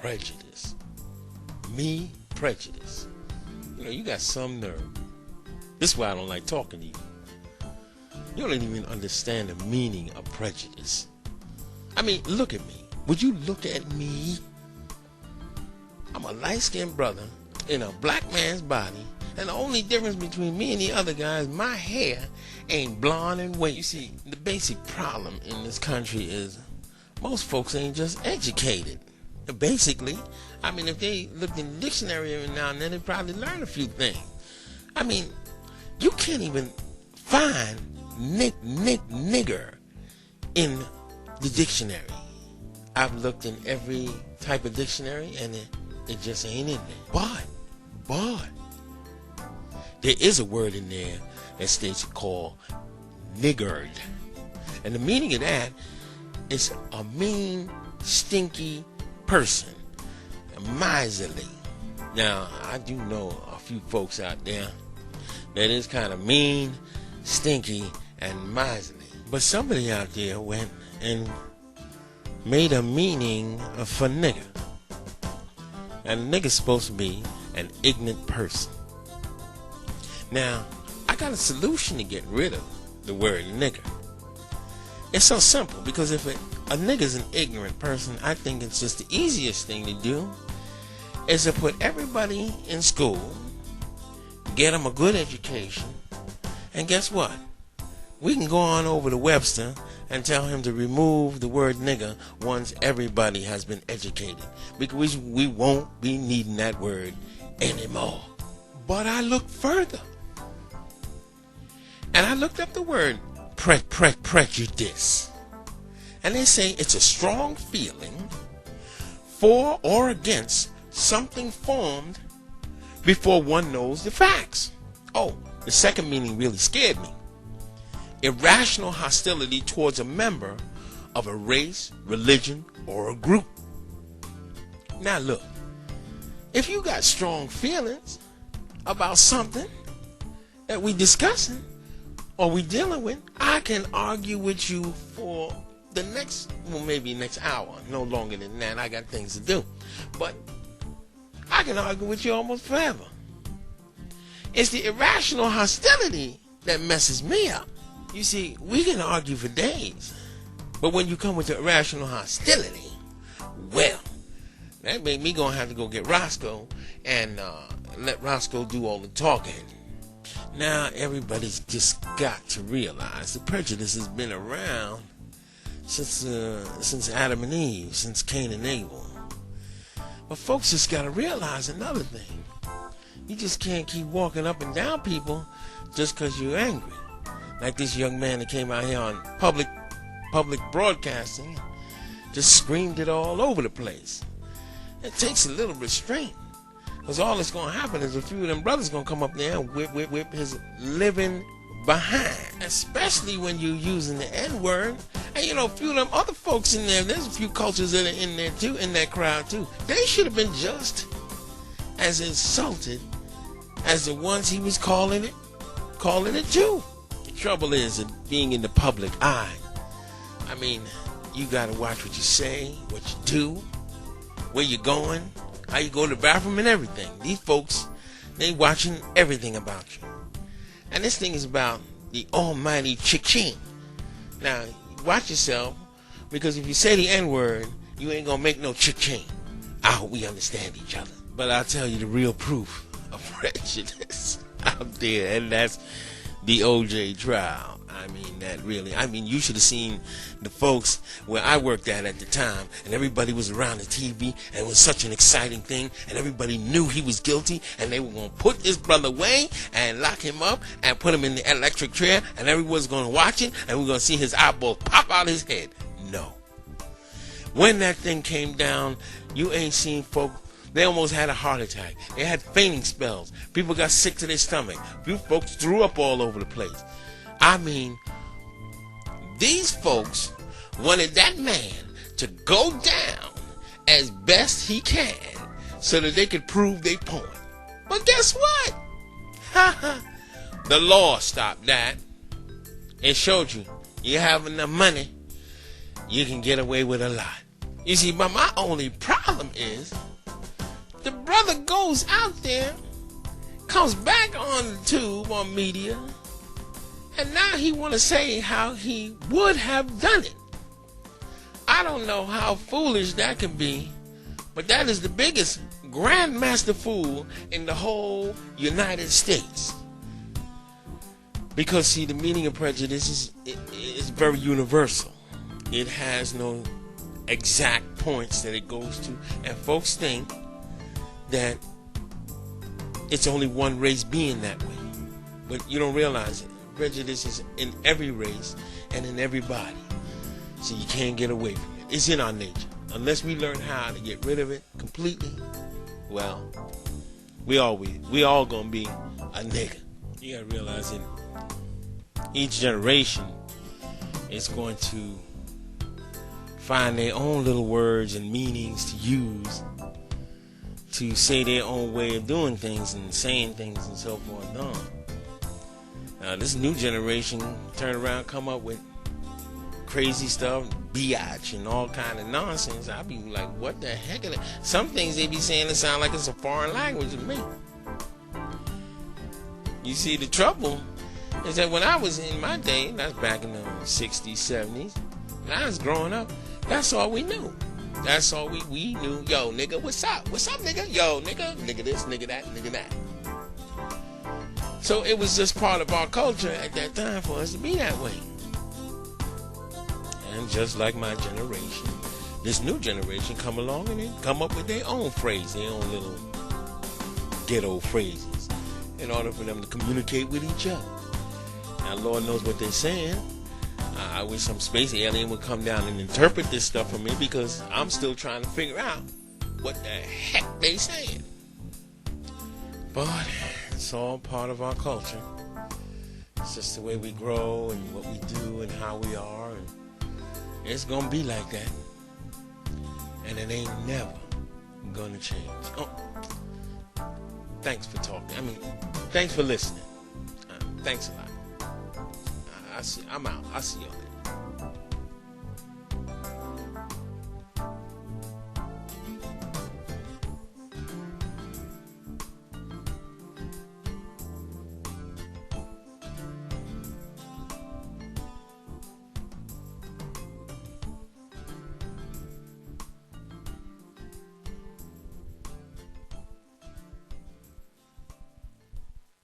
Prejudice. Me, Prejudice. You know, you got some nerve. This is why I don't like talking to you. You don't even understand the meaning of prejudice. I mean, look at me. Would you look at me? I'm a light-skinned brother in a black man's body, and the only difference between me and the other guy is my hair ain't blonde and wavy. You see, the basic problem in this country is most folks ain't just educated. Basically, I mean, if they looked in the dictionary every now and then, they'd probably learn a few things. I mean, you can't even find nigger in the dictionary. I've looked in every type of dictionary, and it just ain't in there. But there is a word in there that states called niggard. And the meaning of that is a mean, stinky person, miserly. Now, I do know a few folks out there that is kind of mean, stinky, and miserly. But somebody out there went and made a meaning for nigger. And a nigger's supposed to be an ignorant person. Now, I got a solution to get rid of the word nigger. It's so simple, because if a nigger's an ignorant person, I think it's just the easiest thing to do is to put everybody in school, get them a good education, and guess what? We can go on over to Webster and tell him to remove the word nigger once everybody has been educated, because we won't be needing that word anymore. But I looked further, and I looked up the word prejudice, and they say it's a strong feeling for or against something formed before one knows the facts. Oh, the second meaning really scared me. Irrational hostility towards a member of a race, religion, or a group. Now look, if you got strong feelings about something that we discussing or we dealing with, I can argue with you for the next, well, maybe next hour, no longer than that. I got things to do, but I can argue with you almost forever. It's the irrational hostility that messes me up. You see, we can argue for days, but when you come with the irrational hostility, well, that made me gonna have to go get Roscoe and let Roscoe do all the talking. Now everybody's just got to realize the prejudice has been around since Adam and Eve, since Cain and Abel. But folks just got to realize another thing. You just can't keep walking up and down people just because you're angry. Like this young man that came out here on public broadcasting, just screamed it all over the place. It takes a little restraint, because all that's going to happen is a few of them brothers going to come up there and whip his living behind. Especially when you're using the N-word. And you know, a few of them other folks in there, there's a few cultures that are in there too, in that crowd too. They should have been just as insulted as the ones he was calling it too. The trouble is that being in the public eye, I mean, you gotta watch what you say, what you do, where you're going, how you go to the bathroom and everything. These folks, they watching everything about you. And this thing is about the almighty cha-ching. Now, watch yourself, because if you say the N-word, you ain't gonna make no cha-ching. I hope we understand each other. But I'll tell you the real proof of prejudice out there, and that's the OJ trial. I mean, you should have seen the folks where I worked at the time, and everybody was around the TV, and it was such an exciting thing, and everybody knew he was guilty, and they were going to put this brother away and lock him up and put him in the electric chair, and everyone's going to watch it, and we're going to see his eyeball pop out his head. No. When that thing came down, you ain't seen folk. They almost had a heart attack. They had fainting spells. People got sick to their stomach. Few folks threw up all over the place. I mean, these folks wanted that man to go down as best he can so that they could prove their point. But guess what? The law stopped that. It showed you have enough money, you can get away with a lot. You see, but my only problem is the brother goes out there, comes back on the tube, on media, and now he want to say how he would have done it. I don't know how foolish that can be, but that is the biggest grandmaster fool in the whole United States. Because, see, the meaning of prejudice is very universal. It has no exact points that it goes to, and folks think that it's only one race being that way, but you don't realize it. Prejudice is in every race and in everybody, so you can't get away from it. It's in our nature. Unless we learn how to get rid of it completely, well, we all gonna be a nigga. You gotta realize that each generation is going to find their own little words and meanings to use to say their own way of doing things and saying things and so forth and on. Now this new generation turn around, come up with crazy stuff, biatch and all kind of nonsense. I be like, what the heck is that? Some things they be saying that sound like it's a foreign language to me. You see, the trouble is that when I was in my day, that's back in the 60s, 70s, when I was growing up, that's all we knew. That's all we knew. Yo, nigga, what's up? What's up, nigga? Yo, nigga, nigga this, nigga that, nigga that. So it was just part of our culture at that time for us to be that way. And just like my generation, this new generation come along and they come up with their own phrase, their own little ghetto phrases in order for them to communicate with each other. Now, Lord knows what they're saying. I wish some space alien would come down and interpret this stuff for me, because I'm still trying to figure out what the heck they saying. But it's all part of our culture. It's just the way we grow and what we do and how we are, and it's gonna be like that. And it ain't never gonna change. Oh, thanks for talking. Thanks for listening. Thanks a lot. I'm out. I'll see y'all later.